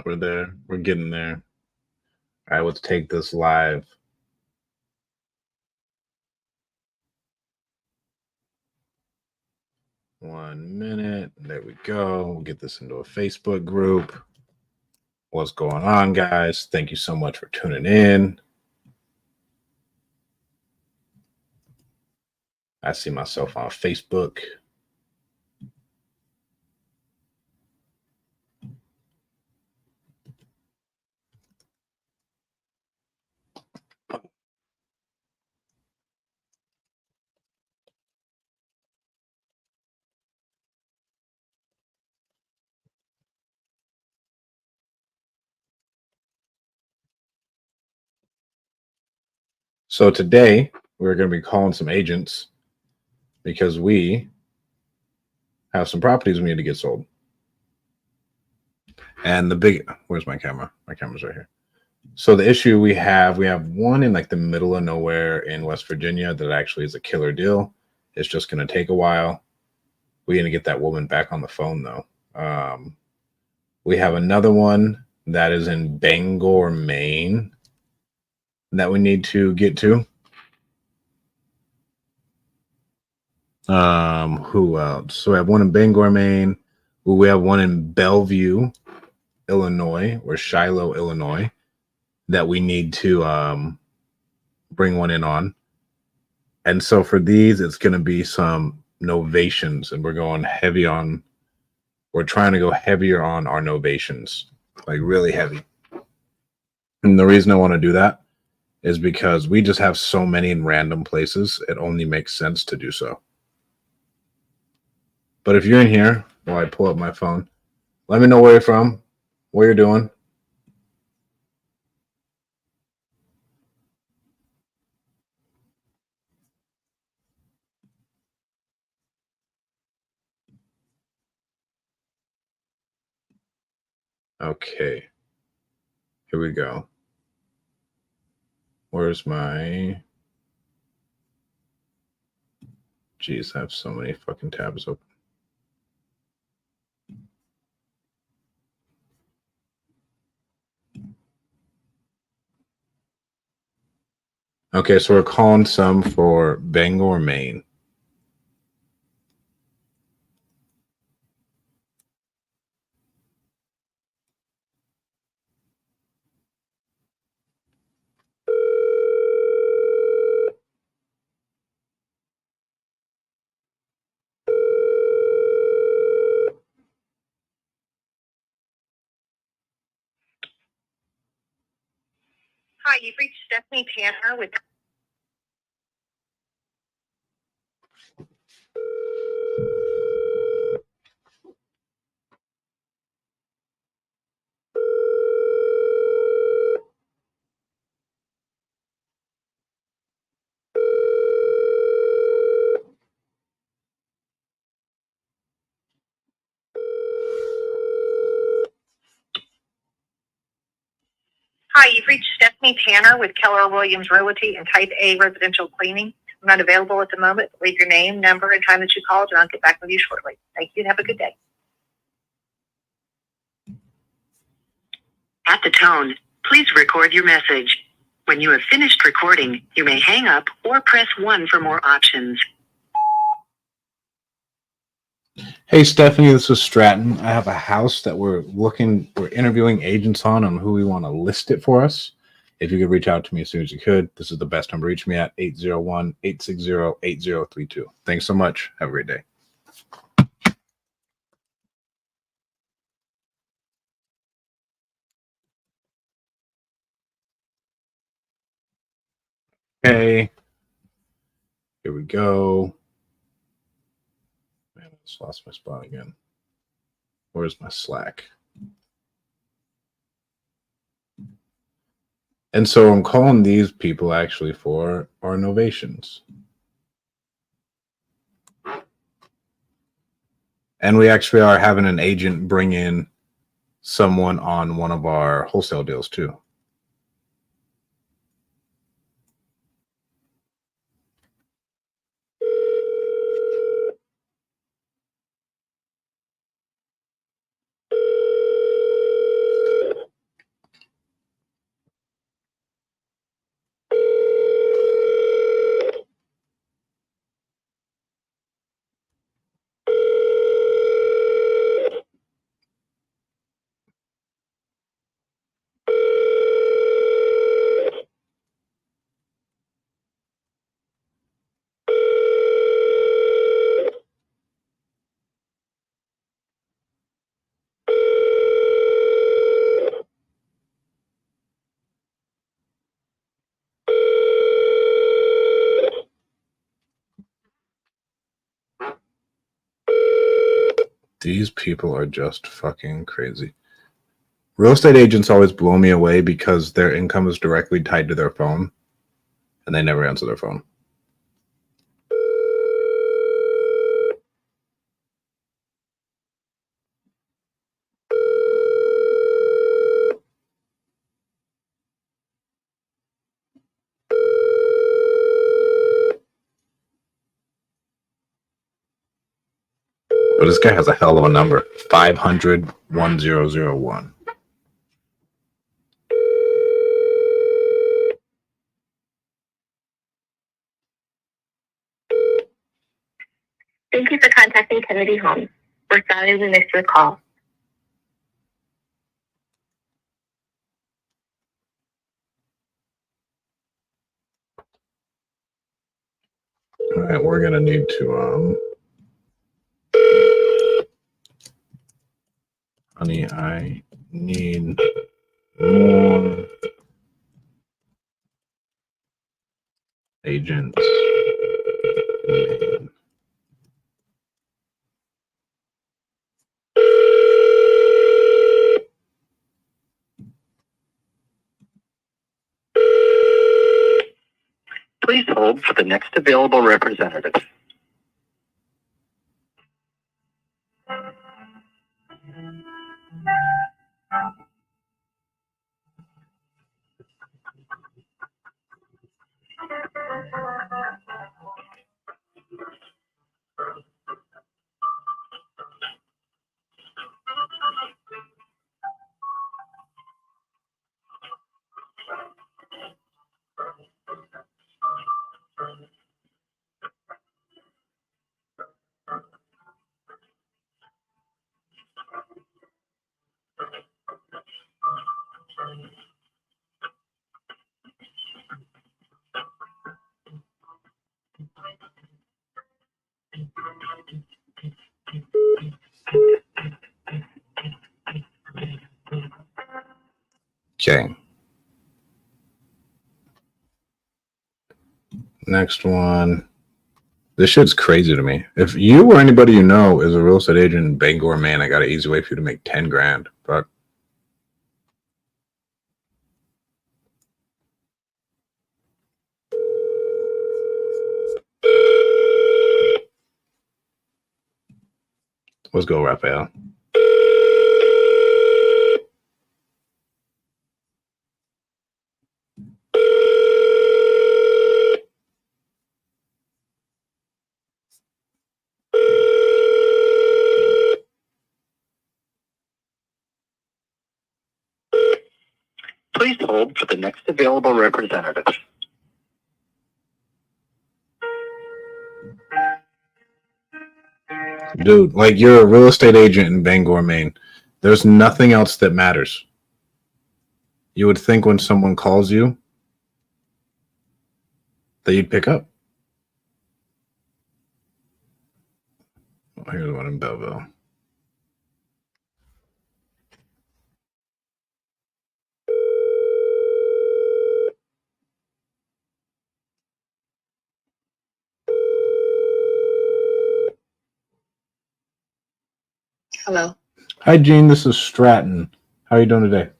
We're there. We're getting there. All right, let's take this live. One minute. There we go. We'll get this into a Facebook group. What's going on, guys? Thank you so much for tuning in. I see myself on Facebook. So today we're going to be calling some agents because we have some properties we need to get sold. And where's my camera? My camera's right here. So the issue we have one in like the middle of nowhere in West Virginia that actually is a killer deal. It's just going to take a while. We're going to get that woman back on the phone though. We have another one that is in Bangor, Maine that we need to get to. Who else? So we have one in Bangor, Maine. We have one in Bellevue, Illinois, or Shiloh, Illinois, that we need to bring one in on. And so for these, it's going to be some novations, and we're trying to go heavier on our novations, like really heavy. And the reason I want to do that is because we just have so many in random places. It only makes sense to do so. But if you're in here while I pull up my phone, let me know where you're from, what you're doing. Okay. Here we go. Where's my... Jeez, I have so many fucking tabs open. Okay, so we're calling some for Bangor, Maine. Hi, you've reached Stephanie Tanner with... Hi, you've reached Stephanie Tanner with Keller Williams Realty and Type A Residential Cleaning. I'm not available at the moment. Leave your name, number, and time that you called, and I'll get back with you shortly. Thank you and have a good day. At the tone, please record your message. When you have finished recording, you may hang up or press 1 for more options. Hey, Stephanie, this is Stratton. I have a house that we're interviewing agents on who we want to list it for us. If you could reach out to me as soon as you could, this is the best number to reach me at 801-860-8032. Thanks so much. Have a great day. Okay. Here we go. Man, I just lost my spot again. Where's my Slack? And so I'm calling these people actually for our novations. And we actually are having an agent bring in someone on one of our wholesale deals too. These people are just fucking crazy. Real estate agents always blow me away because their income is directly tied to their phone, and they never answer their phone. But this guy has a hell of a number. 500-1001. Thank you for contacting Kennedy Homes. We're sorry we missed your call. All right, we're gonna need to honey, I need more agents. Please hold for the next available representative. Okay. Next one. This shit's crazy to me. If you or anybody you know is a real estate agent in Bangor, man, I got an easy way for you to make 10 grand. But let's go, Raphael. Please hold for the next available representative. Dude, like, you're a real estate agent in Bangor, Maine. There's nothing else that matters. You would think when someone calls you that you'd pick up. Oh, here's one in Belleville. Hello. Hi, Gene. This is Stratton. How are you doing today?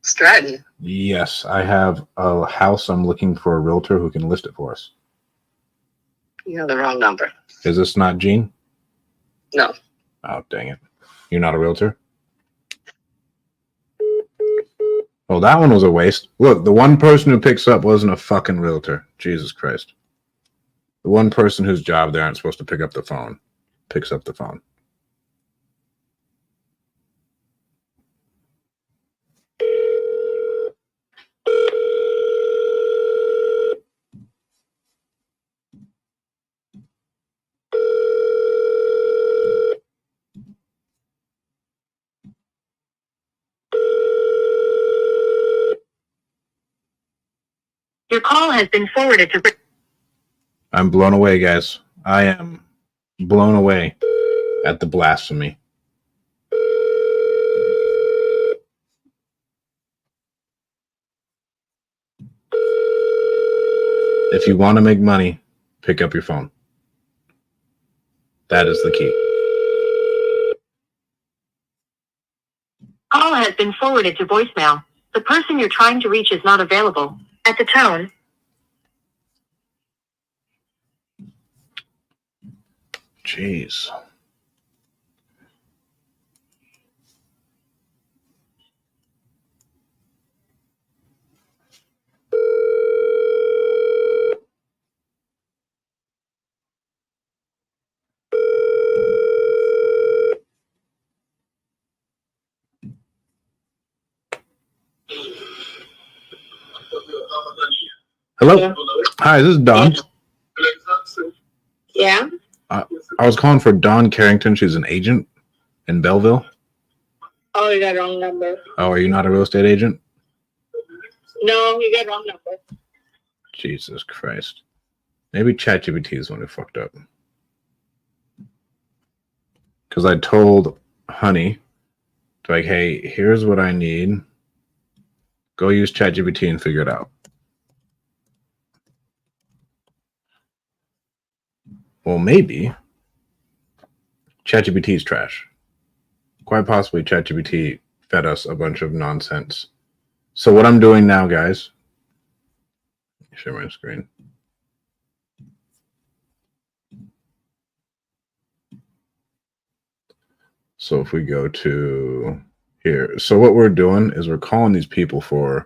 Stratton. Yes, I have a house. I'm looking for a realtor who can list it for us. You have the wrong number. Is this not Gene? No. Oh, dang it. You're not a realtor? Oh, that one was a waste. Look, the one person who picks up wasn't a fucking realtor. Jesus Christ. The one person whose job they aren't supposed to pick up the phone picks up the phone. Your call has been forwarded to. I'm blown away, guys. I am blown away at the blasphemy. If you want to make money, pick up your phone. That is the key. Call has been forwarded to voicemail. The person you're trying to reach is not available. At the tone. Jeez. Hello. Yeah. Hi, this is Dawn. Yeah? I was calling for Dawn Carrington. She's an agent in Belleville. Oh, you got wrong number. Oh, are you not a real estate agent? No, you got wrong number. Jesus Christ. Maybe ChatGPT is the one who fucked up. Because I told Honey, like, hey, here's what I need. Go use ChatGPT and figure it out. Well, maybe ChatGPT is trash. Quite possibly ChatGPT fed us a bunch of nonsense. So what I'm doing now, guys, share my screen. So if we go to here, so what we're doing is we're calling these people to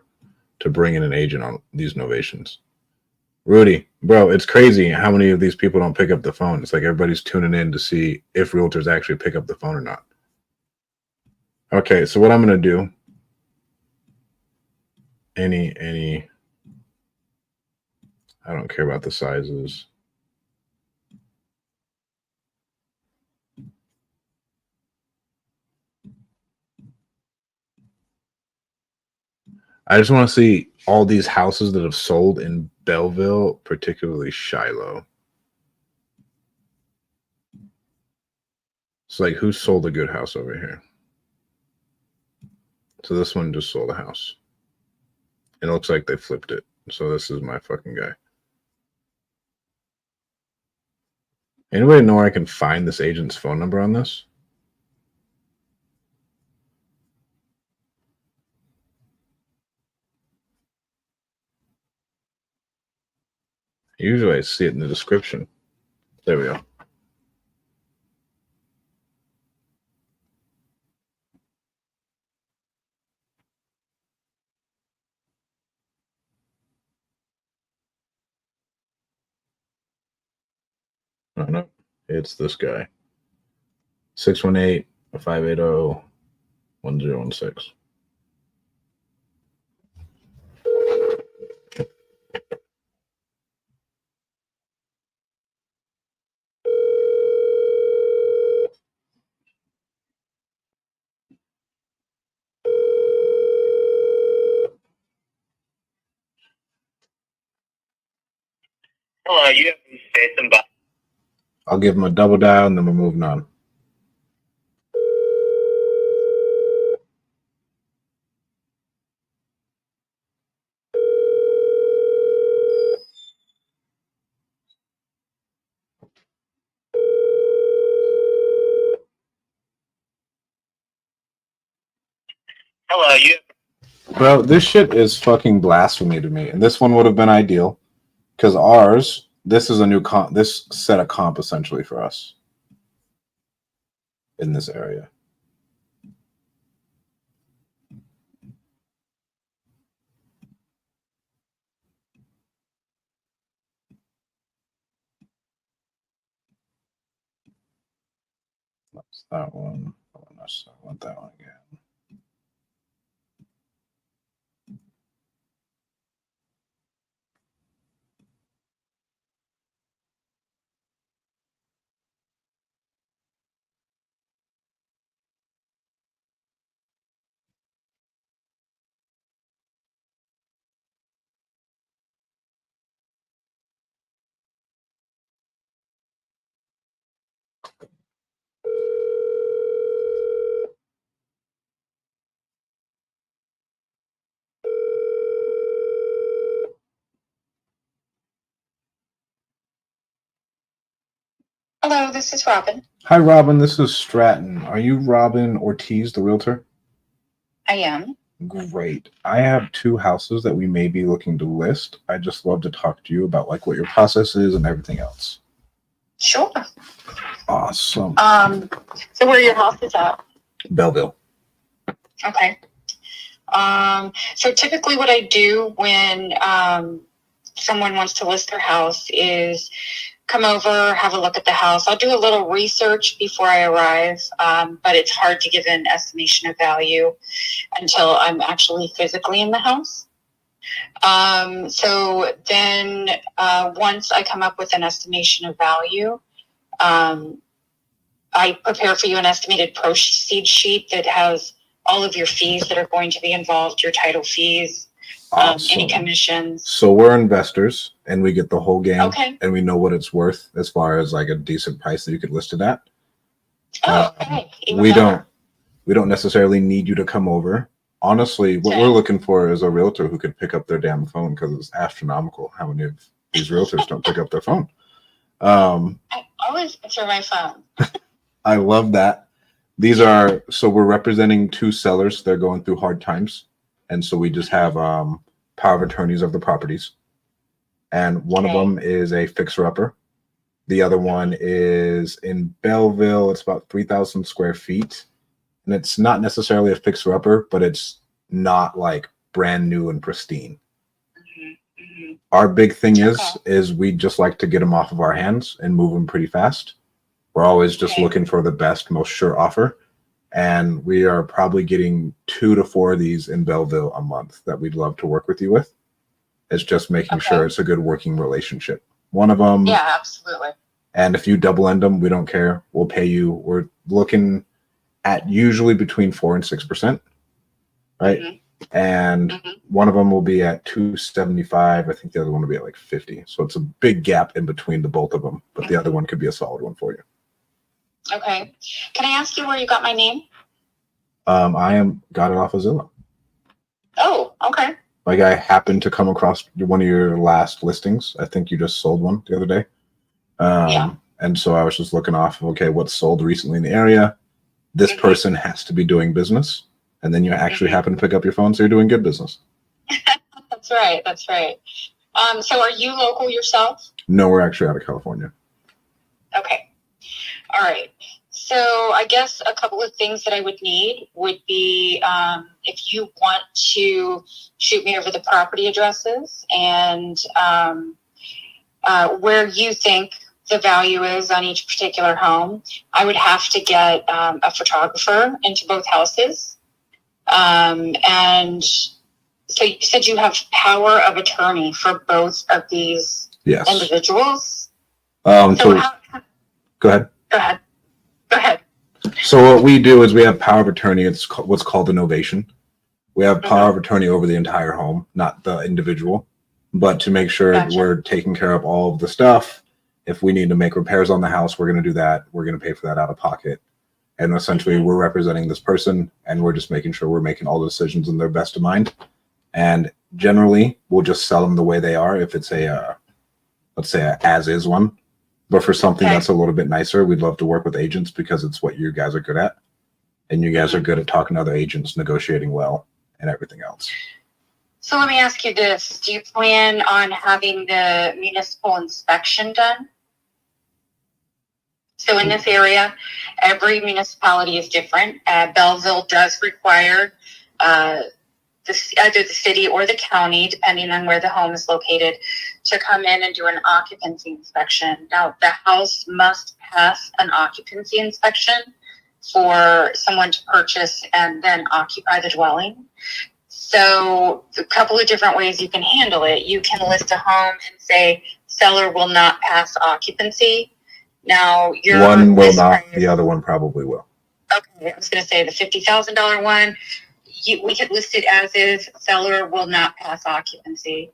bring in an agent on these novations. Rudy, bro, it's crazy how many of these people don't pick up the phone. It's like everybody's tuning in to see if realtors actually pick up the phone or not. Okay, so what I'm going to do, I don't care about the sizes. I just want to see all these houses that have sold in Belleville, particularly Shiloh. It's like, who sold a good house over here? So this one just sold a house. It looks like they flipped it. So this is my fucking guy. Anybody know where I can find this agent's phone number on this? Usually I see it in the description. There we go. Oh, no, it's this guy. 618-580-1016. Hello, you have Jason. I'll give him a double dial and then we're moving on. Hello, you. Bro, this shit is fucking blasphemy to me. And this one would have been ideal because ours, this is a new comp. This set a comp essentially for us in this area. That's that one. I want that one again. Hello, this is Robin. Hi, Robin. This is Stratton. Are you Robin Ortiz, the realtor? I am. Great. I have 2 houses that we may be looking to list. I just love to talk to you about like what your process is and everything else. Sure. Awesome. So where your house is at? Belleville. Okay. So typically what I do when someone wants to list their house is come over, have a look at the house. I'll do a little research before I arrive, but it's hard to give an estimation of value until I'm actually physically in the house. So then once I come up with an estimation of value, I prepare for you an estimated proceed sheet that has all of your fees that are going to be involved, your title fees, Awesome. any commissions. So we're investors and we get the whole game. Okay. And we know what it's worth as far as like a decent price that you could list it at. Oh, okay. Even We better. don't necessarily need you to come over. Honestly, what Okay. we're looking for is a realtor who could pick up their damn phone, because it's astronomical how many of these realtors don't pick up their phone. I always answer my phone. I love that. So we're representing 2 sellers. They're going through hard times. And so we just have power of attorneys of the properties. And one of Okay. them is a fixer-upper. The other one is in Belleville. It's about 3,000 square feet. And it's not necessarily a fixer-upper, but it's not like brand new and pristine. Mm-hmm. Our big thing Okay. is we just like to get them off of our hands and move them pretty fast. We're always just Okay. looking for the best, most sure offer. And we are probably getting 2 to 4 of these in Belleville a month that we'd love to work with you with. It's just making Okay. sure it's a good working relationship. One of them, Yeah, absolutely. and if you double end them, we don't care. We'll pay you. We're looking at usually between 4 and 6%, right? Mm-hmm. And Mm-hmm. one of them will be at 275. I think the other one will be at like 50. So it's a big gap in between the both of them, but the other one could be a solid one for you. Okay. Can I ask you where you got my name? Got it off of Zillow. Oh, okay. Like I happened to come across one of your last listings. I think you just sold one the other day. Yeah. And so I was just looking off of, okay, what's sold recently in the area? This Mhm. person has to be doing business. And then you actually Mhm. happen to pick up your phone, so you're doing good business. That's right. That's right. So are you local yourself? No, we're actually out of California. Okay. All right. So I guess a couple of things that I would need would be if you want to shoot me over the property addresses and where you think the value is on each particular home. I would have to get a photographer into both houses. And so you said you have power of attorney for both of these Yes. individuals. So So go ahead. Go ahead. Go ahead. So what we do is we have power of attorney. It's what's called an ovation. We have power of attorney over the entire home, not the individual, but to make sure Gotcha. we're taking care of all of the stuff. If we need to make repairs on the house, we're going to do that. We're going to pay for that out of pocket. And essentially, we're representing this person, and we're just making sure we're making all the decisions in their best of mind. And generally, we'll just sell them the way they are. If it's let's say a as-is one. But for something Okay. that's a little bit nicer, we'd love to work with agents because it's what you guys are good at. And you guys are good at talking to other agents, negotiating well, and everything else. So let me ask you this. Do you plan on having the municipal inspection done? So in this area, every municipality is different. Belleville does require either the city or the county, depending on where the home is located, to come in and do an occupancy inspection. Now, the house must pass an occupancy inspection for someone to purchase and then occupy the dwelling. So a couple of different ways you can handle it. You can list a home and say, seller will not pass occupancy. Now, your One will list not, price- the other one probably will. Okay, I was going to say the $50,000 one. We could list it as is. Seller will not pass occupancy,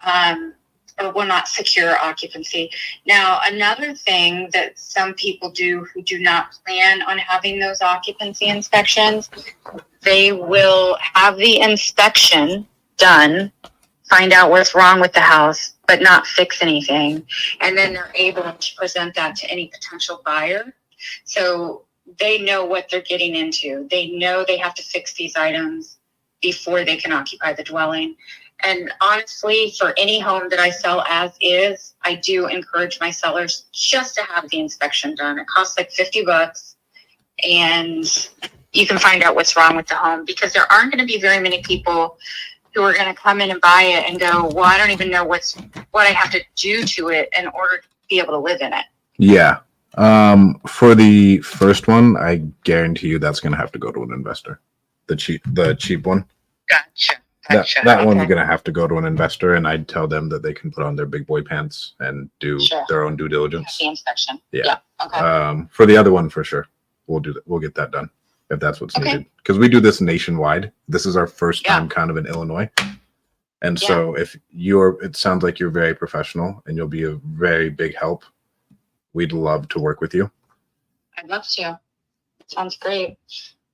or will not secure occupancy. Now, another thing that some people do who do not plan on having those occupancy inspections, they will have the inspection done, find out what's wrong with the house, but not fix anything, and then they're able to present that to any potential buyer. So they know what they're getting into. They know they have to fix these items. before they can occupy the dwelling. And honestly, for any home that I sell as is, I do encourage my sellers just to have the inspection done. It costs like $50, and you can find out what's wrong with the home, because there aren't going to be very many people who are going to come in and buy it and go, well, I don't even know what I have to do to it in order to be able to live in it. Yeah. For the first one, I guarantee you that's going to have to go to an investor. The cheap one. Gotcha. That one's Okay. going to have to go to an investor, and I'd tell them that they can put on their big boy pants and do Sure. their own due diligence. The inspection. Yeah. Okay. For the other one, for sure, we'll do that. We'll get that done if that's what's Okay. needed, because we do this nationwide. This is our first time kind of in Illinois, and so if it sounds like you're very professional and you'll be a very big help. We'd love to work with you. I'd love to. Sounds great.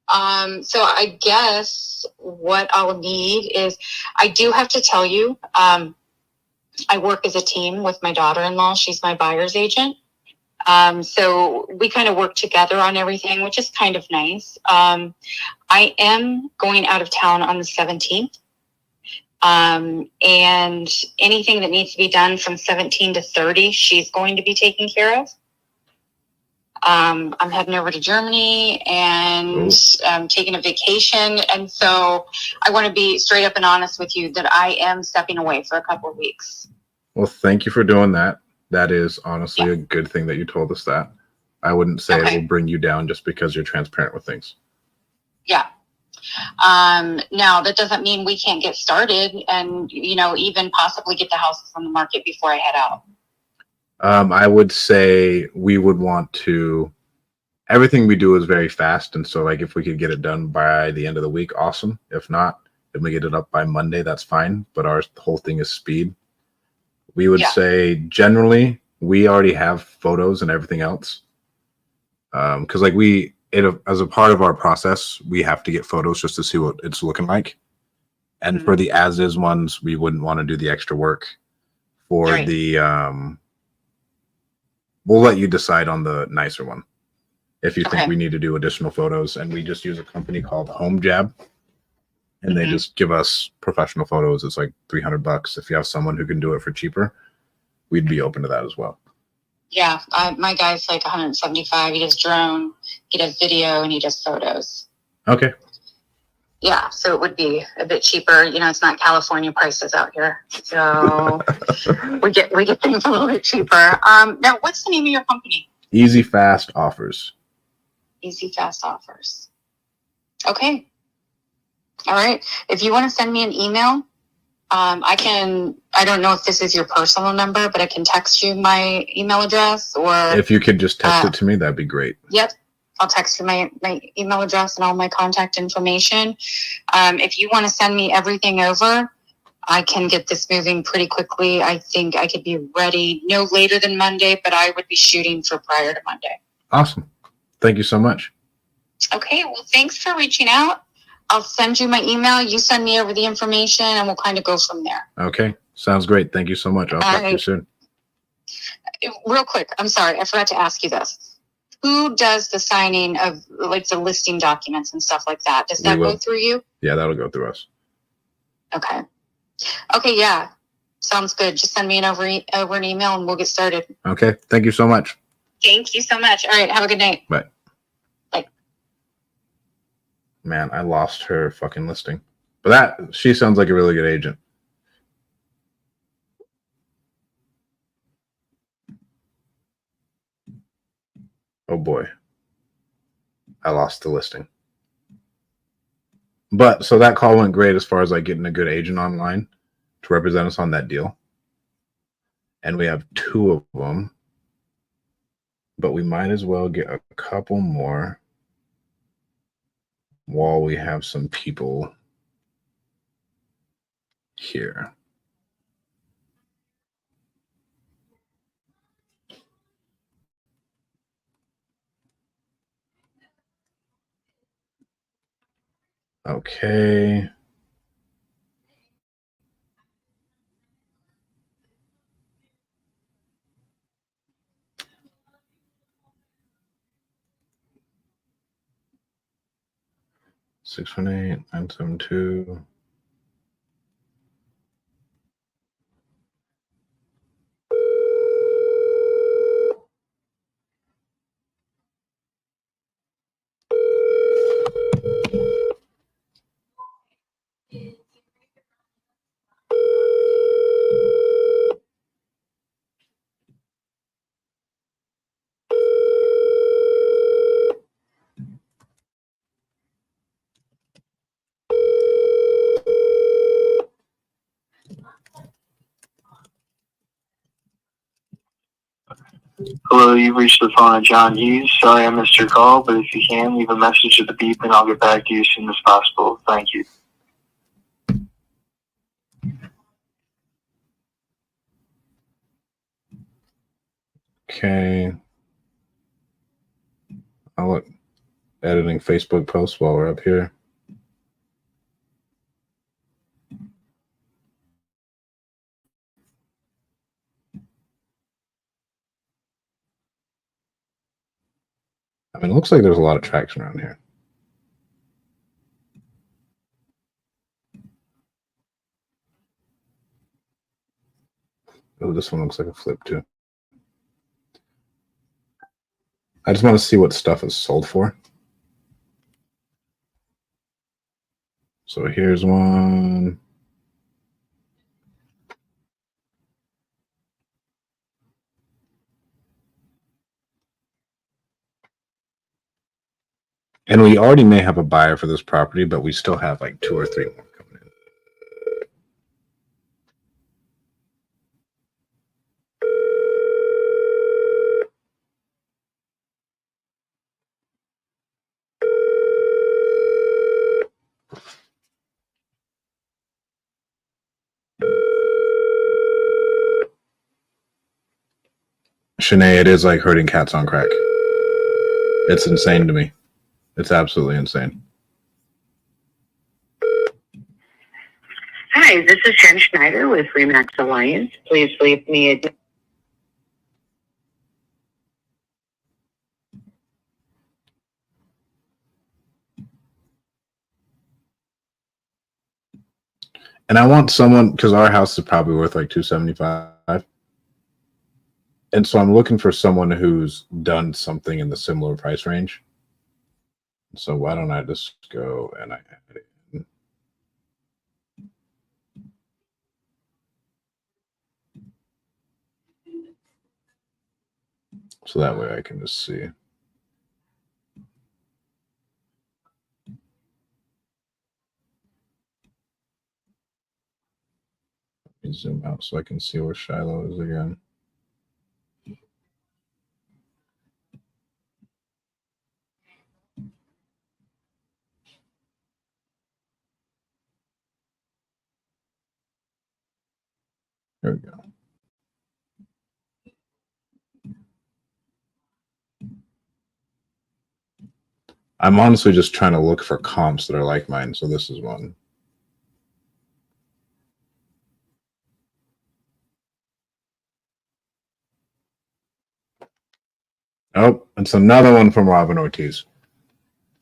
So I guess what I'll need is, I do have to tell you, I work as a team with my daughter-in-law. She's my buyer's agent. So we kind of work together on everything, which is kind of nice. I am going out of town on the 17th. And anything that needs to be done from 17 to 30, she's going to be taking care of. I'm heading over to Germany and taking a vacation. And so I want to be straight up and honest with you that I am stepping away for a couple of weeks. Well, thank you for doing that. That is honestly a good thing that you told us that. I wouldn't say it will bring you down just because you're transparent with things. Yeah. Now that doesn't mean we can't get started and, even possibly get the houses on the market before I head out. I would say we would want to, everything we do is very fast. And so like, if we could get it done by the end of the week, awesome. If not, then we get it up by Monday, that's fine. But our whole thing is speed. We would say generally we already have photos and everything else. Cause like as a part of our process, we have to get photos just to see what it's looking like. And for the as is ones, we wouldn't want to do the extra work for the, we'll let you decide on the nicer one if you think we need to do additional photos. And we just use a company called Home Jab, and they just give us professional photos. It's like $300. If you have someone who can do it for cheaper, we'd be open to that as well. Yeah, my guy's like 175. He does drone, he does video, and he does photos. Okay. Yeah, so it would be a bit cheaper. It's not California prices out here, so we get things a little bit cheaper. Now, what's the name of your company? Easy Fast Offers. Easy Fast Offers. Okay. All right. If you want to send me an email, I don't know if this is your personal number, but I can text you my email address, or if you could just text it to me, that'd be great. Yep. I'll text you my email address and all my contact information. If you want to send me everything over, I can get this moving pretty quickly. I think I could be ready no later than Monday, but I would be shooting for prior to Monday. Awesome. Thank you so much. Okay. Well, thanks for reaching out. I'll send you my email. You send me over the information and we'll kind of go from there. Okay. Sounds great. Thank you so much. I'll talk to you soon. Real quick. I'm sorry. I forgot to ask you this. Who does the signing of like the listing documents and stuff like that? Does that go through you? Yeah, that'll go through us. Okay. Okay. Yeah. Sounds good. Just send me over an email and we'll get started. Okay. Thank you so much. Thank you so much. All right. Have a good night. Bye. Bye. Man, I lost her fucking listing. But she sounds like a really good agent. Oh boy. I lost the listing. But so that call went great as far as like getting a good agent online to represent us on that deal. And we have 2 of them. But we might as well get a couple more while we have some people here. Okay. 618-972. Hello, you've reached the phone of John Hughes. Sorry I missed your call, but if you can, leave a message at the beep and I'll get back to you as soon as possible. Thank you. Okay. I'll look editing Facebook posts while we're up here. I mean, it looks like there's a lot of traction around here. Oh, this one looks like a flip too. I just want to see what stuff is sold for. So here's one. And we already may have a buyer for this property, but we still have like 2 or 3 more coming in. Shanae, it is like herding cats on crack. It's insane to me. It's absolutely insane. Hi, this is Jen Schneider with Remax Alliance. Please leave me a... And I want someone, because our house is probably worth like $275. And so I'm looking for someone who's done something in the similar price range. So why don't I just go and I add it in. So that way I can just see. Let me zoom out so I can see where Shiloh is again. There we go. I'm honestly just trying to look for comps that are like mine. So this is one. Oh, it's another one from Robin Ortiz.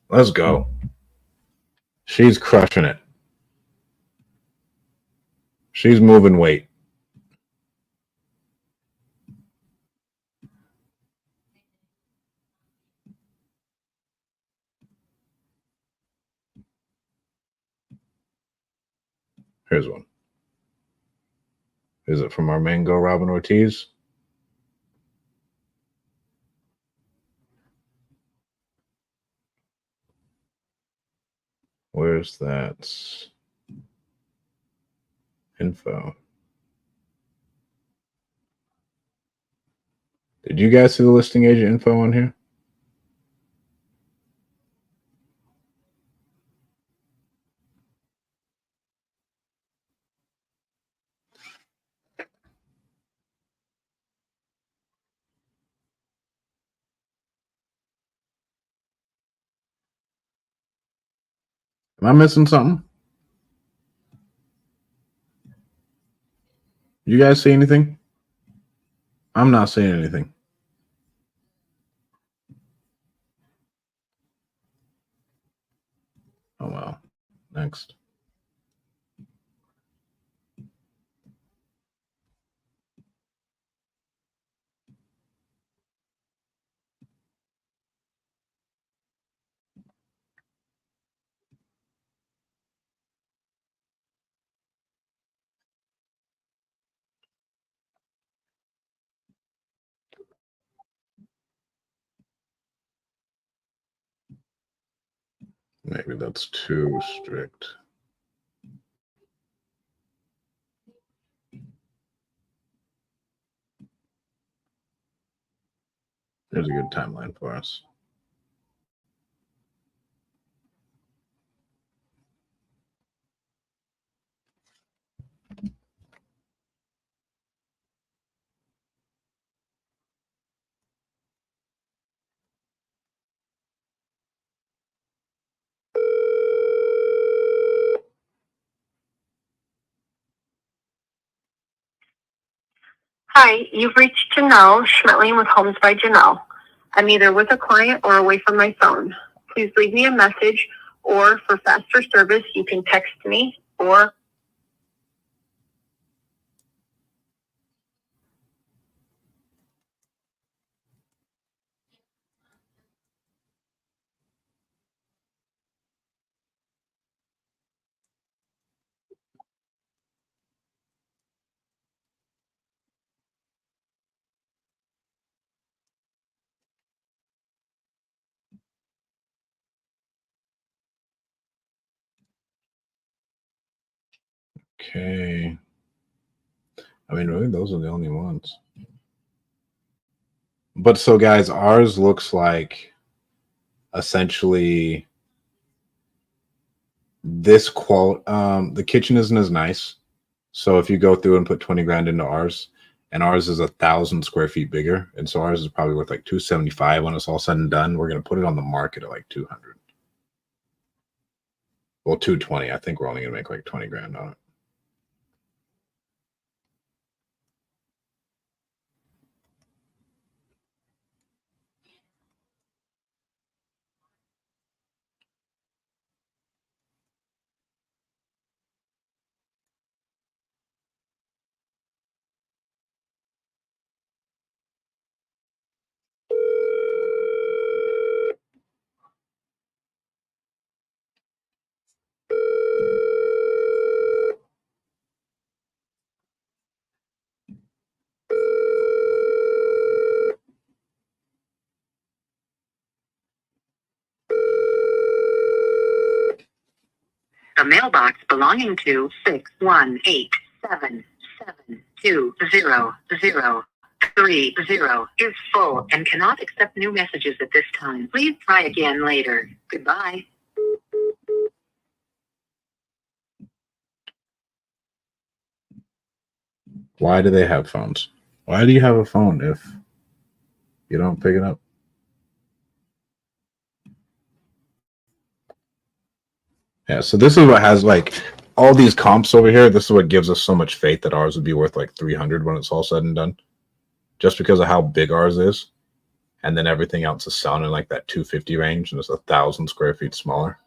Let's go. She's crushing it. She's moving weight. Here's one. Is it from our main girl, Robin Ortiz? Where's that info? Did you guys see the listing agent info on here? Am I missing something? You guys see anything? I'm not seeing anything. Oh, wow. Next. Maybe that's too strict. There's a good timeline for us. Hi, you've reached Janelle Schmetling with Homes by Janelle. I'm either with a client or away from my phone. Please leave me a message, or for faster service, you can text me or Okay. I mean, really, those are the only ones. But so, guys, ours looks like essentially this the kitchen isn't as nice. So if you go through and put 20 grand into ours, and ours is 1,000 square feet bigger, and so ours is probably worth like 275 when it's all said and done. We're gonna put it on the market at like 200. Well, 220. I think we're only gonna make like 20 grand on it. The mailbox belonging to 618-777-2030 is full and cannot accept new messages at this time. Please try again later. Goodbye. Why do they have phones? Why do you have a phone if you don't pick it up? Yeah, so this is what has like all these comps over here. This is what gives us so much faith that ours would be worth like 300 when it's all said and done, just because of how big ours is, and then everything else is selling in like that 250 range, and it's 1,000 square feet smaller.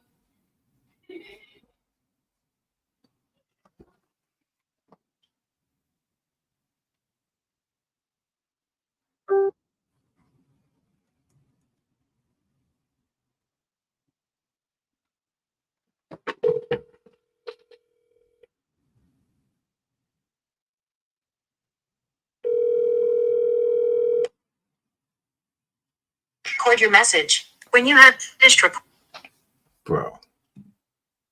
Record your message. When you have finished recording. Bro,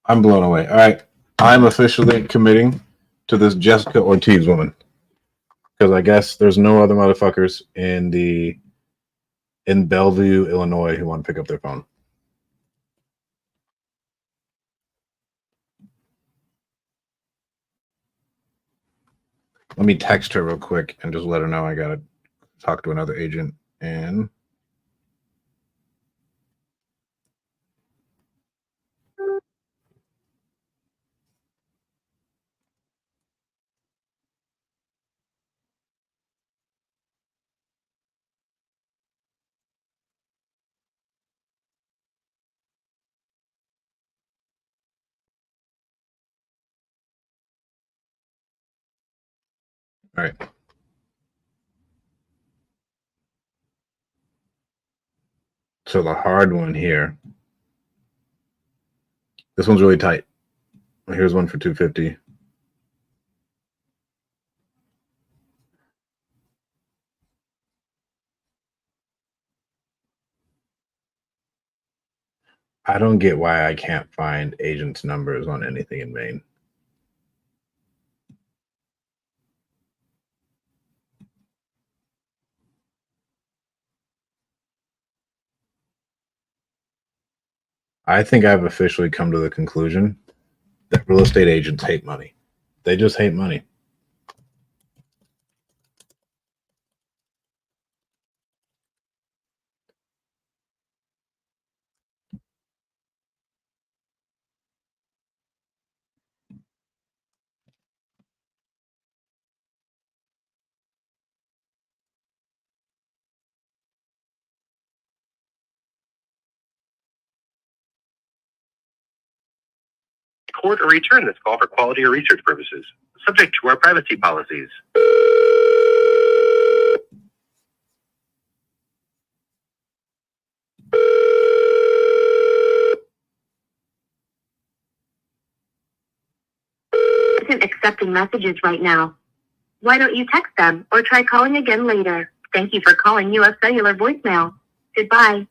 I'm blown away. All right, I'm officially committing to this Jessica Ortiz woman, because I guess there's no other motherfuckers in Bellevue, Illinois, who want to pick up their phone. Let me text her real quick and just let her know I gotta talk to another agent. And All right. So the hard one here. This one's really tight. Here's one for 250. I don't get why I can't find agents' numbers on anything in Maine. I think I've officially come to the conclusion that real estate agents hate money. They just hate money. Record or return this call for quality or research purposes, subject to our privacy policies. Isn't accepting messages right now. Why don't you text them or try calling again later? Thank you for calling U.S. Cellular voicemail. Goodbye.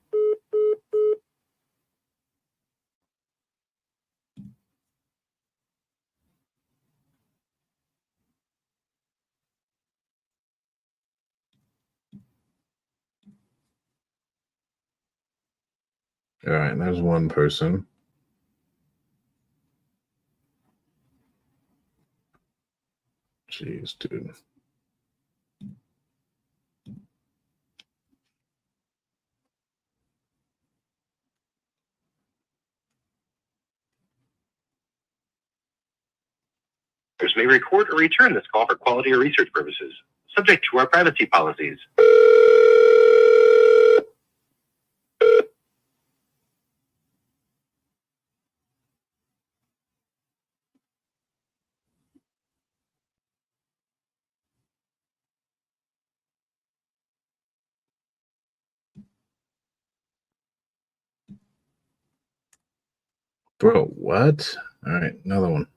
All right, there's one person. Jeez, dude. May record or return this call for quality or research purposes, subject to our privacy policies. Bro, what? All right, another one.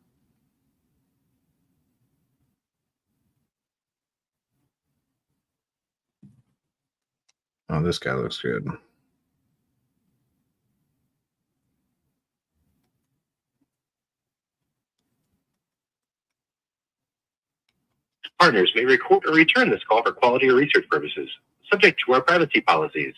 Oh, this guy looks good. Partners may record or return this call for quality or research purposes, subject to our privacy policies.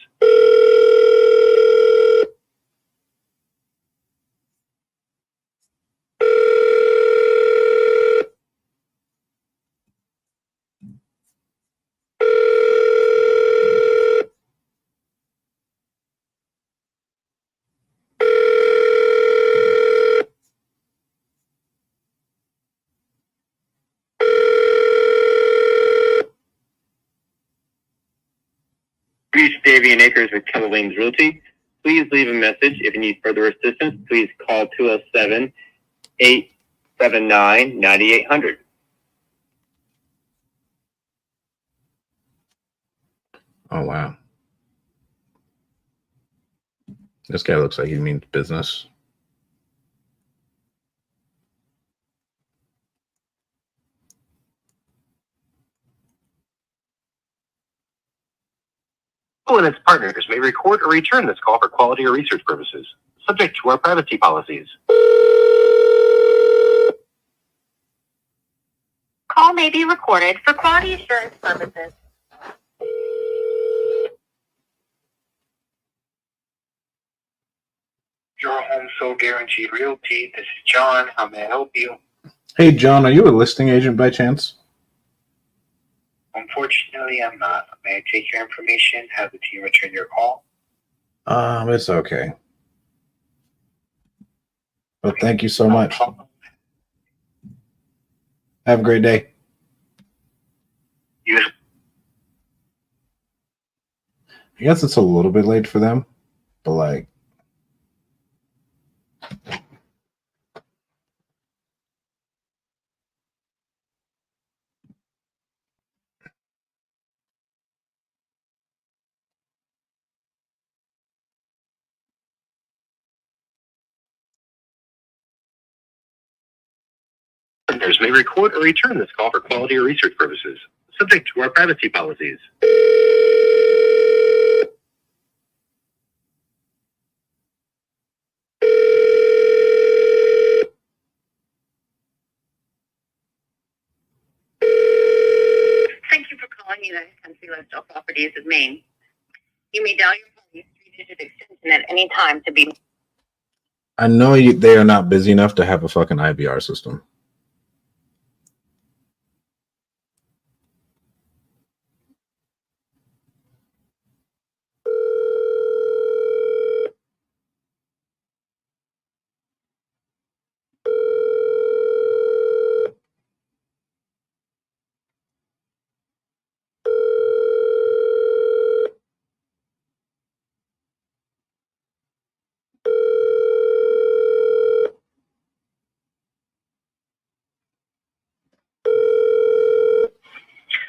Reach Davian Acres with Keller Williams Realty. Please leave a message. If you need further assistance, please call 207-879-9800. Oh, wow. This guy looks like he means business. And its partners may record or return this call for quality or research purposes, subject to our privacy policies. Call may be recorded for quality assurance purposes. Your Home Sold Guaranteed Realty. This is John. How may I help you? Hey, John, are you a listing agent by chance? Unfortunately, I'm not. May I take your information? Have the team return your call? It's okay. Well, thank you so much. Have a great day. You I guess it's a little bit late for them, but like, presenters may record or return this call for quality or research purposes, subject to our privacy policies. Thank you for calling United Country Lifestyle Properties of Maine. You may dial your party's 3-digit extension at any time to be. I know they are not busy enough to have a fucking IBR system.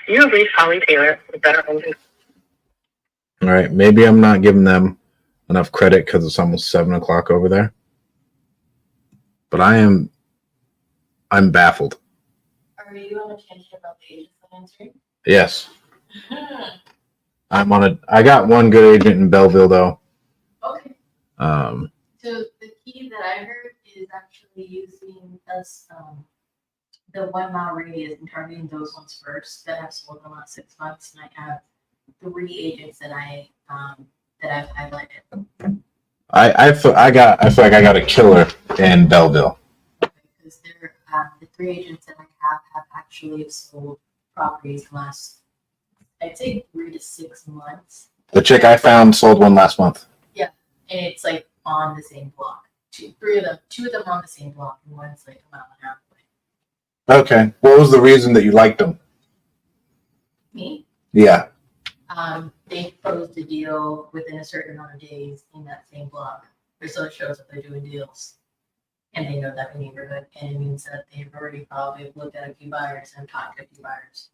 You have reached Holly Taylor with Better Homes. All right, maybe I'm not giving them enough credit because it's almost 7 o'clock over there. But I'm baffled. Are you on a tangent about the agents I'm answering? Yes. I got one good agent in Belleville though. Okay. Um, So the key that I heard is actually using us, the 1 mile radius and targeting those ones first that have sold in the last 6 months. And I have 3 agents that I've highlighted. I feel like I got a killer in Belleville. Because they're the 3 agents that I have actually sold properties in the last, I'd say 3 to 6 months. The chick I found sold one last month. Yeah, and it's like on the same block. 2 of them on the same block, and one's like a mile and a half away. Okay. What was the reason that you liked them? Me? Yeah. They closed a deal within a certain amount of days in that same block. So it shows that they're doing deals. And they know that neighborhood, and it means that they've already probably looked at a few buyers and talked to a few buyers.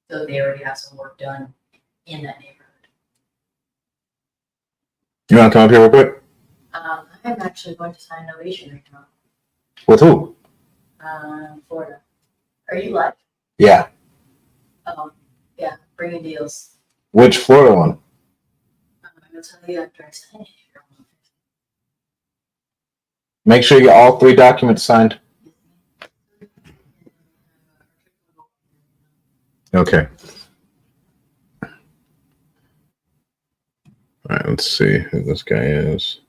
So they already have some work done in that neighborhood. You want to come up here real quick? I'm actually going to sign an ovation right now. With who? Florida. Are you live? Yeah. Yeah, bringing deals. Which Florida one? I'm going to tell you after I sign it. Make sure you get all 3 documents signed. Okay. All right, let's see who this guy is.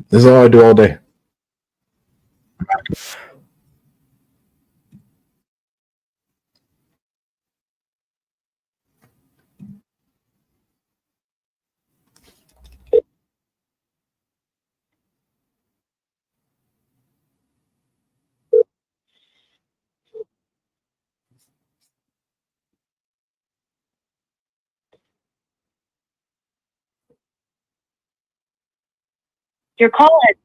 This is all I do all day. Your call has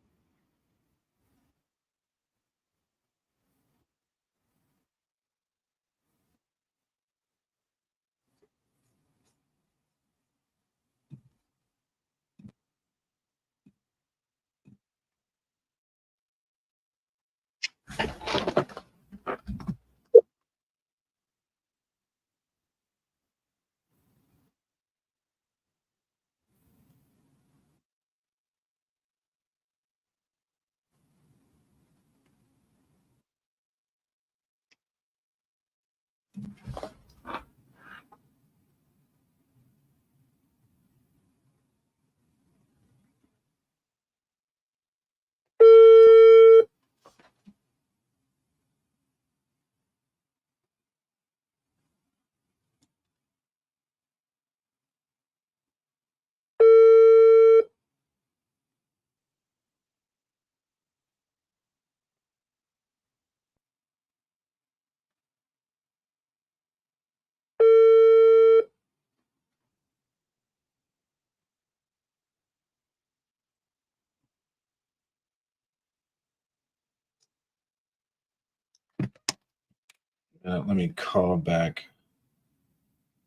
Let me call back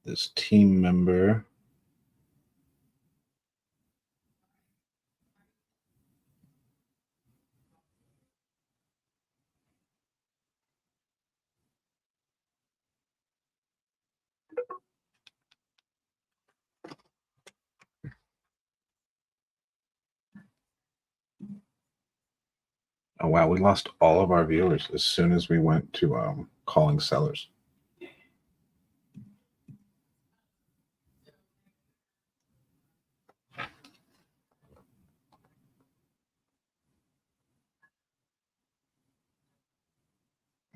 this team member. Oh wow, we lost all of our viewers as soon as we went to calling sellers.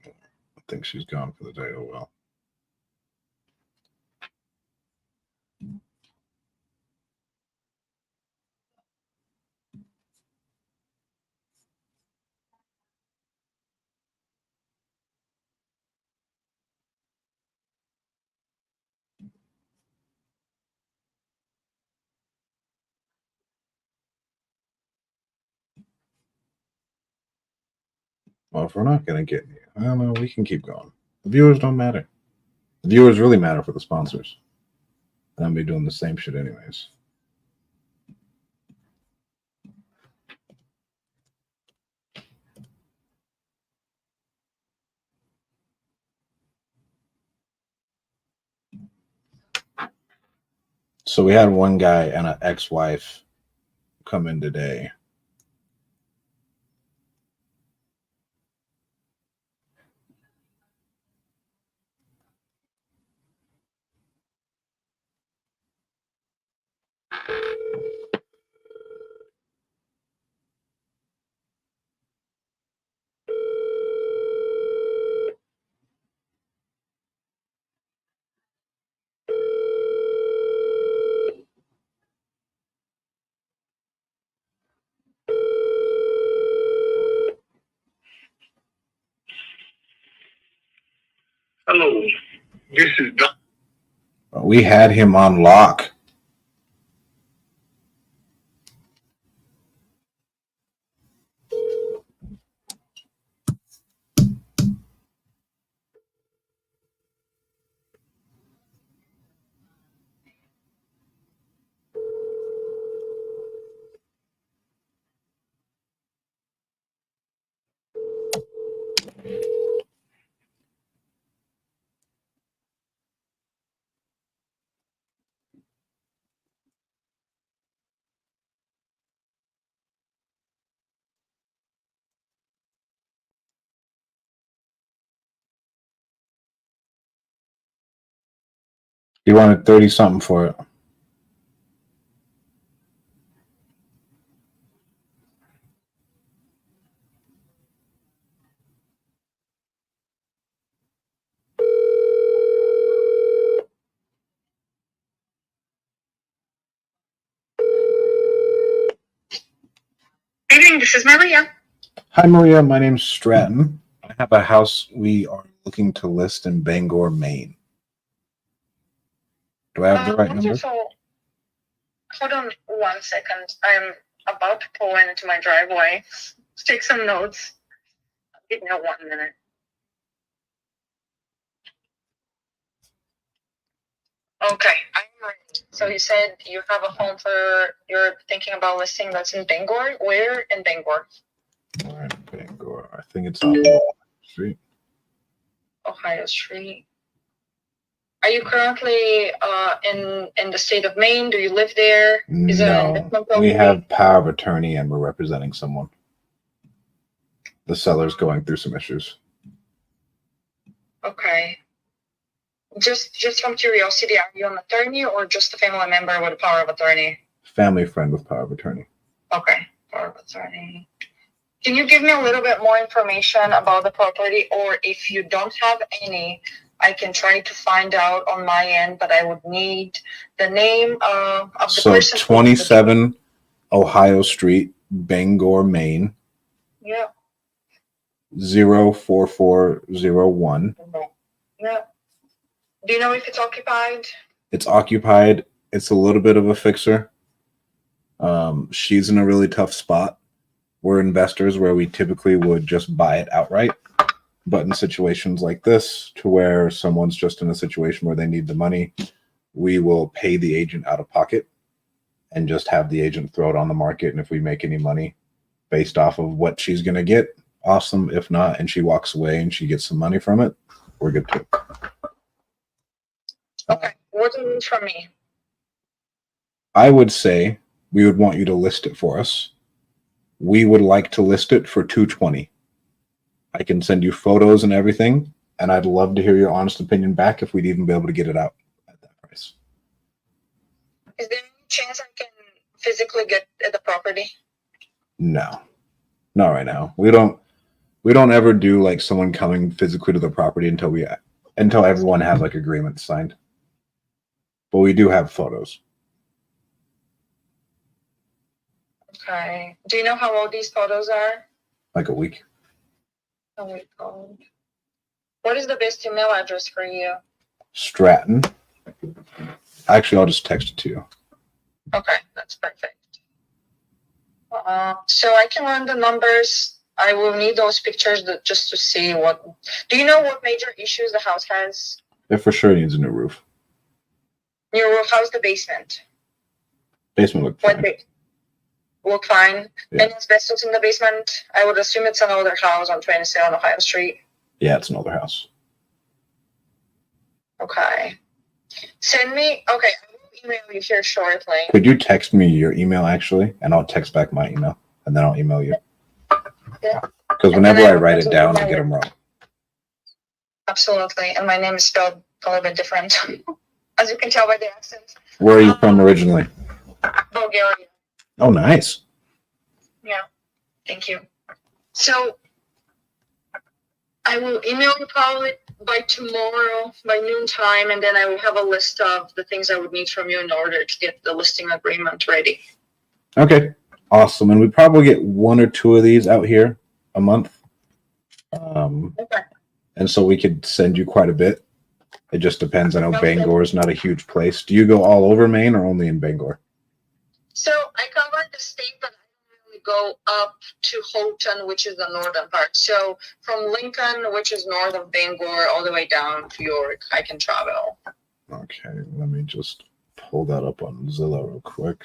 I think she's gone for the day. Oh well. Well, if we're not gonna get, I don't know, we can keep going. The viewers don't matter. The viewers really matter for the sponsors. And I'll be doing the same shit anyways. So we had one guy and an ex-wife come in today. Hello, this is Don. We had him on lock. He wanted 30 something for it. Greeting, this is Maria. Hi, Maria. My name's Stratton. I have a house we are looking to list in Bangor, Maine. Do I have the right number? Wonderful. Hold on 1 second. I'm about to pull into my driveway. Let's take some notes. Give me 1 minute. Okay, I'm ready. So you said you have a home you're thinking about listing that's in Bangor? Where in Bangor? Where in Bangor? I think it's on Ohio Street. Ohio Street. Are you currently in the state of Maine? Do you live there? Is it an No, investment we property? have power of attorney and we're representing someone. The seller's going through some issues. Okay. Just from curiosity, are you an attorney or just a family member with a power of attorney? Family friend with power of attorney. Okay, power of attorney. Can you give me a little bit more information about the property, or if you don't have any, I can try to find out on my end, but I would need the name of the person. So 27 Ohio Street, Bangor, Maine. Yeah. 04401. Yeah. Do you know if it's occupied? It's occupied. It's a little bit of a fixer. She's in a really tough spot. We're investors where we typically would just buy it outright. But in situations like this, to where someone's just in a situation where they need the money, we will pay the agent out of pocket and just have the agent throw it on the market. And if we make any money based off of what she's going to get, awesome. If not, and she walks away and she gets some money from it, we're good too. Okay. What do you need from me? I would say we would want you to list it for us We would like to list it for $220. I can send you photos and everything, and I'd love to hear your honest opinion back if we'd even be able to get it out at that price. Is there any chance I can physically get at the property? No, not right now. We don't ever do like someone coming physically to the property until everyone has like agreements signed. But we do have photos. Okay. Do you know how old these photos are? Like a week. A week old. What is the best email address for you? Stratton. Actually, I'll just text it to you. Okay, that's perfect. So I can run the numbers. I will need those pictures just to see what. Do you know what major issues the house has? It for sure needs a new roof. New roof. How's the basement? Basement looked fine. Look fine. Yeah. Any asbestos in the basement? I would assume it's an older house on 27 Ohio Street. Yeah, it's an older house. Okay. Send me. Okay, I will email you here shortly. Could you text me your email actually, and I'll text back my email, and then I'll email you. Yeah. Because whenever I write it down, I get them wrong. Absolutely, and my name is spelled a little bit different, as you can tell by the accent. Where are you from originally? Bulgaria. Oh, nice. Yeah. Thank you. So I will email you probably by tomorrow, by noontime, and then I will have a list of the things I would need from you in order to get the listing agreement ready. Okay. Awesome. And we probably get 1 or 2 of these out here a month. Okay. And so we could send you quite a bit. It just depends. I know Bangor is not a huge place. Do you go all over Maine or only in Bangor? So I covered the state, but I don't really go up to Houghton, which is the northern part. So from Lincoln, which is north of Bangor, all the way down to York, I can travel. Okay. Let me just pull that up on Zillow real quick,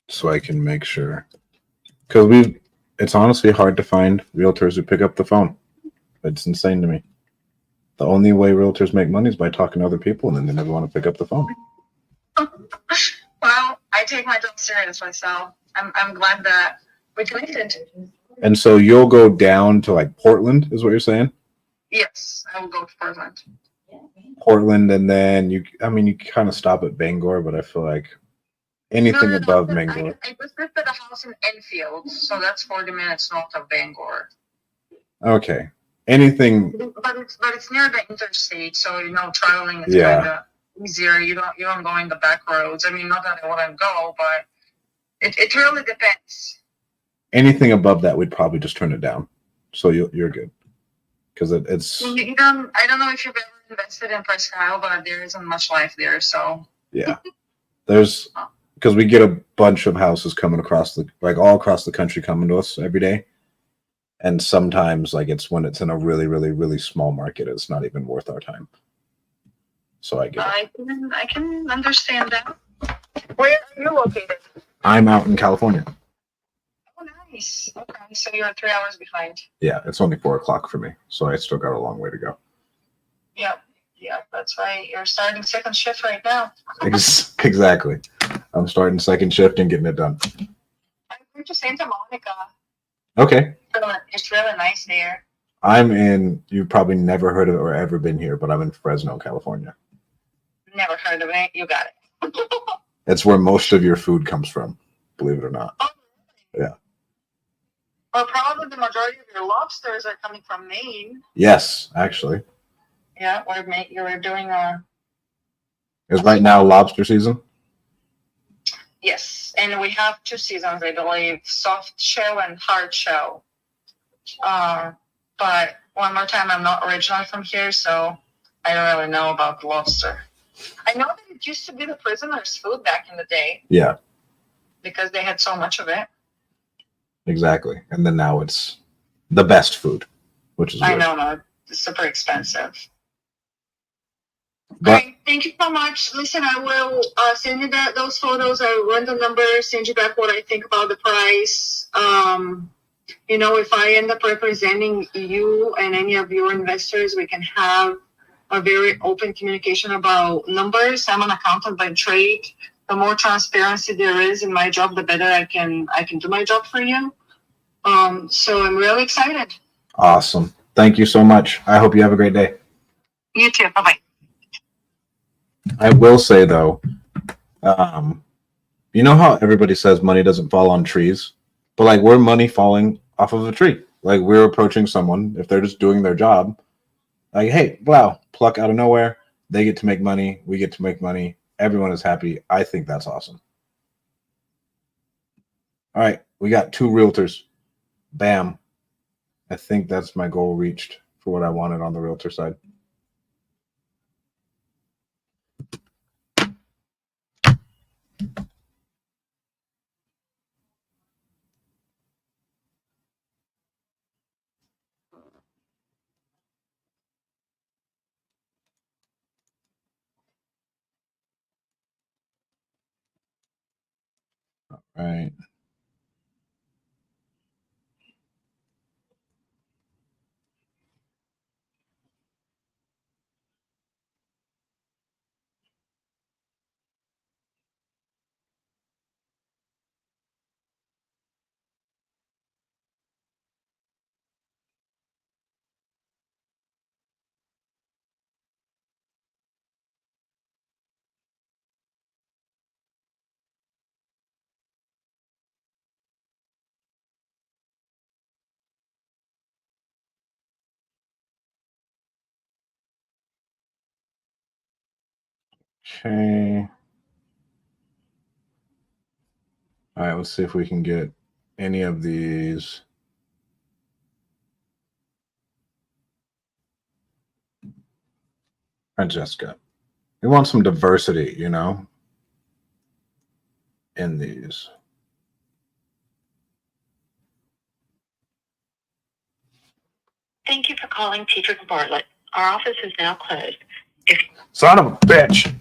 so I can make sure. Because it's honestly hard to find realtors who pick up the phone. It's insane to me. The only way realtors make money is by talking to other people, and then they never want to pick up the phone. Well, I take my job seriously, so I'm glad that we connected. And so you'll go down to like Portland, is what you're saying? Yes, I will go to Portland. Portland, and then you kind of stop at Bangor, but I feel like anything above Bangor. I just listed a house in Enfield, so that's 40 minutes north of Bangor. Okay. Anything. But it's near the interstate, so traveling is Yeah. kind of easier. You don't go in the back roads. I mean, not that I wouldn't go, but it really depends. Anything above that, we'd probably just turn it down. So you're good, because it's. I don't know if you've ever invested in Presque Isle, but there isn't much life there. So Yeah, because we get a bunch of houses coming all across the country coming to us every day, and sometimes it's when it's in a really, really, really small market, it's not even worth our time. So I get it. I can understand that. Where are you located? I'm out in California. Oh, nice. Okay, so you're 3 hours behind. Yeah, it's only 4:00 for me, so I still got a long way to go. Yep, that's right. You're starting second shift right now. Exactly. I'm starting second shift and getting it done. I went to Santa Monica. Okay. It's really nice there. You've probably never heard of it or ever been here, but I'm in Fresno, California. Never heard of it. You got it. It's where most of your food comes from, believe it or not. Oh, really? Yeah. Well, probably the majority of your lobsters are coming from Maine. Yes, actually. Yeah, you're doing Is right now lobster season? Yes, and we have 2 seasons, I believe, soft shell and hard shell. But one more time, I'm not originally from here, so I don't really know about the lobster. I know that it used to be the prisoners' food back in the day. Yeah. Because they had so much of it. Exactly. And then now it's the best food, which is I weird. know, no, it's super expensive. But Okay, thank you so much. Listen, I will send you those photos. I will run the numbers, send you back what I think about the price. If I end up representing you and any of your investors, we can have a very open communication about numbers. I'm an accountant by trade. the more transparency there is in my job, the better I can do my job for you. So I'm really excited. Awesome. Thank you so much. I hope you have a great day. You too. Bye bye. I will say though, you know how everybody says money doesn't fall on trees, but like we're money falling off of a tree. Like we're approaching someone if they're just doing their job. Like, hey, wow, pluck out of nowhere. They get to make money. We get to make money. Everyone is happy. I think that's awesome. All right, we got 2 realtors. Bam. I think that's my goal reached for what I wanted on the realtor side. All right. Okay. All right, let's see if we can get any of these. Francesca, we want some diversity, you know, in these. Thank you for calling Teacher Bartlett. Our office is now closed. Son of a bitch.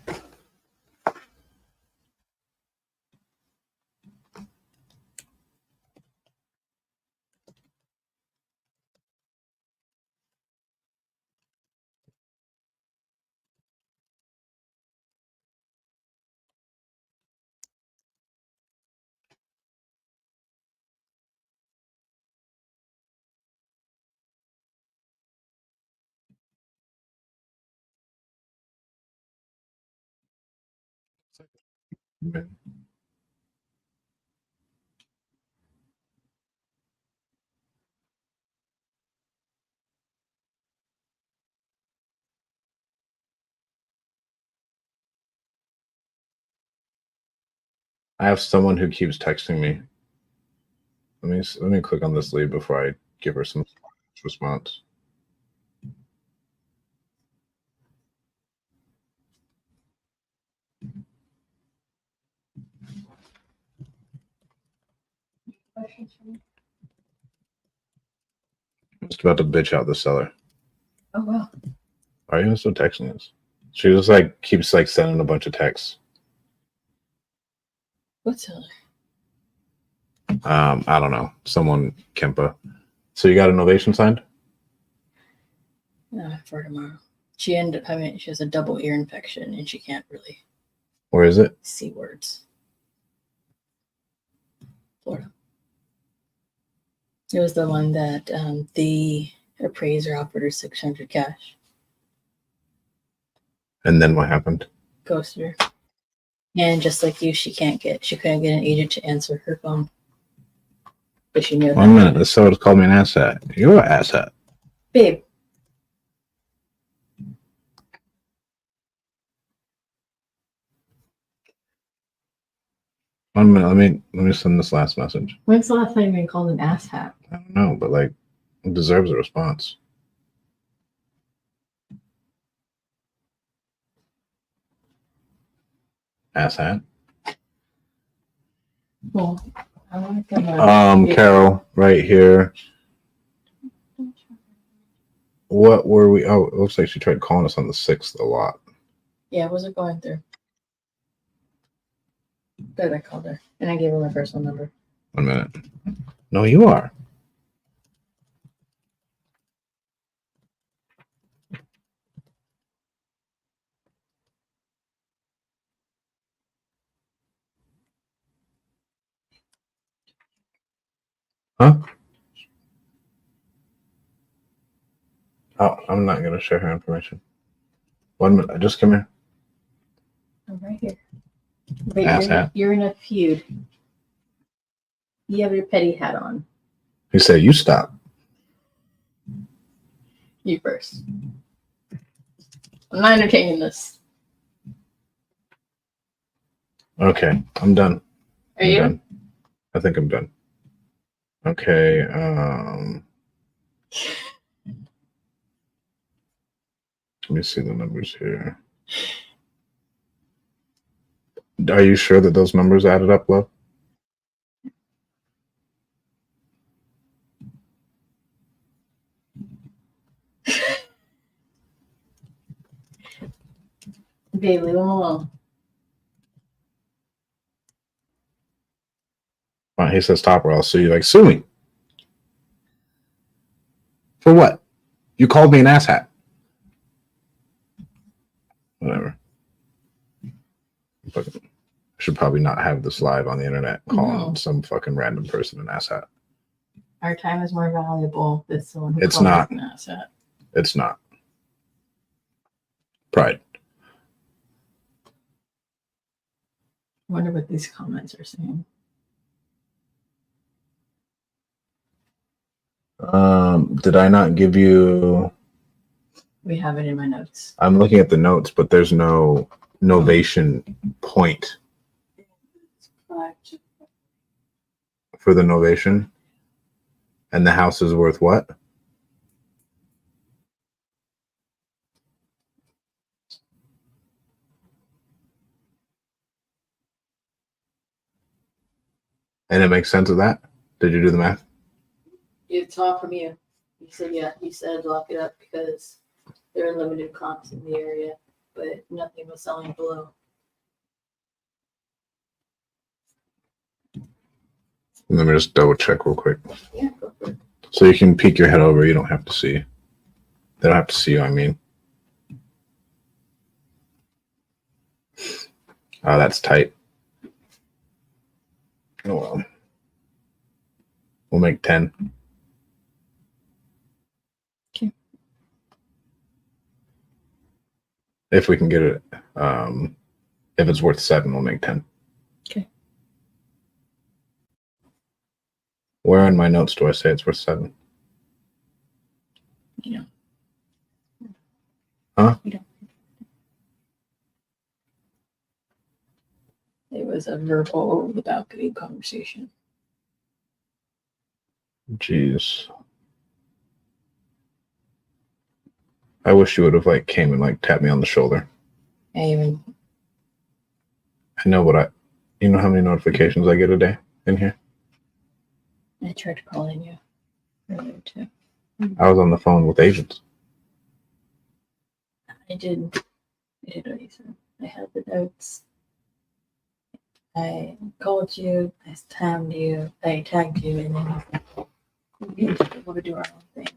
I have someone who keeps texting me. Let me click on this lead before I give her some response. I'm just about to bitch out the seller. Oh, wow. Are you still texting us? She just like keeps like sending a bunch of texts. What's seller? I don't know. Someone Kempa. So you got an ovation signed? No, for tomorrow. She ended up she has a double ear infection and she can't really Where is it? see words. Florida. It was the one that the appraiser offered her 600 cash. And then what happened? Ghosted her. And just like you, she couldn't get an agent to answer her phone. But she knew 1 minute. The seller just called me an asshat. You're an asshat. Babe. One minute. Let me send this last message. When's the last time you been called an asshat? I don't know, but like it deserves a response. Asshat. Well, I want to Carol, right here. What were we? Oh, it looks like she tried calling us on the 6th a lot. Yeah, what was it going through? Good, I called her. And I gave her my personal number. 1 minute. No, you are. Huh? Oh, I'm not gonna share her information. 1 minute. Just come here. I'm right here. But Ass hat. you're in a feud. You have your petty hat on. He said, "You stop." You first. I'm not entertaining this. Okay, I'm done. Are you? Done. I think I'm done. Okay. Let me see the numbers here. Are you sure that those numbers added up, love? Babe, leave him alone. Well, he says, "Stop or I'll sue you." Like, sue me. For what? You called me an asshat. Whatever. I should probably not have this live on the internet calling some fucking random person an asshat. Our time is more valuable than someone who It's calls not. us an asset. It's not. Pride. I wonder what these comments are saying. Did I not give you? We have it in my notes. I'm looking at the notes, but there's no novation point for the novation. And the house is worth what? And it makes sense of that? Did you do the math? It's all from you. You said, yeah, you said lock it up because there are limited comps in the area, but nothing was selling below. Let me just double check real quick. Yeah, go for it. So you can peek your head over. You don't have to see. They don't have to see you, I mean. Oh, that's tight. Oh, well. We'll make 10. Okay. If we can get it. If it's worth 7, we'll make 10. Okay. Where in my notes do I say it's worth 7? You know. Huh? You don't. It was a verbal over the balcony conversation. Jeez. I wish you would have like came and like tapped me on the shoulder. I even. I know you know how many notifications I get a day in here? I tried calling you earlier too. I was on the phone with agents. I did what you said. I had the notes. I called you, I timed you, I tagged you, and then we were able to do our own thing.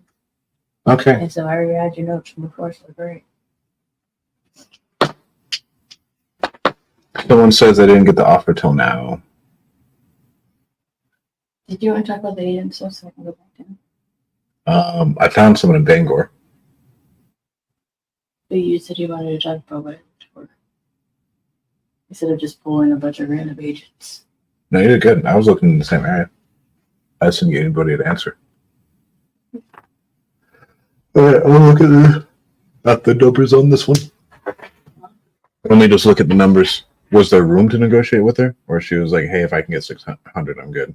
Okay. And so I already had your notes from before, so great. Someone says I didn't get the offer till now. Did you want to talk about the agent so I can go back down? I found someone in Bangor. But you said you wanted to talk about it before. Instead of just pulling a bunch of random agents. No, you did good. I was looking in the same area. I just didn't get anybody to answer. All right, I'll look at the numbers on this one. Let me just look at the numbers. Was there room to negotiate with her? Or she was like, hey, if I can get 600, I'm good.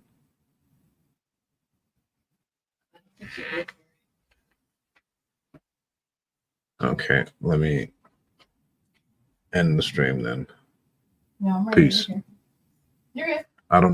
Okay, let me end the stream then. No, I'm right Peace. here. You're good. I don't know.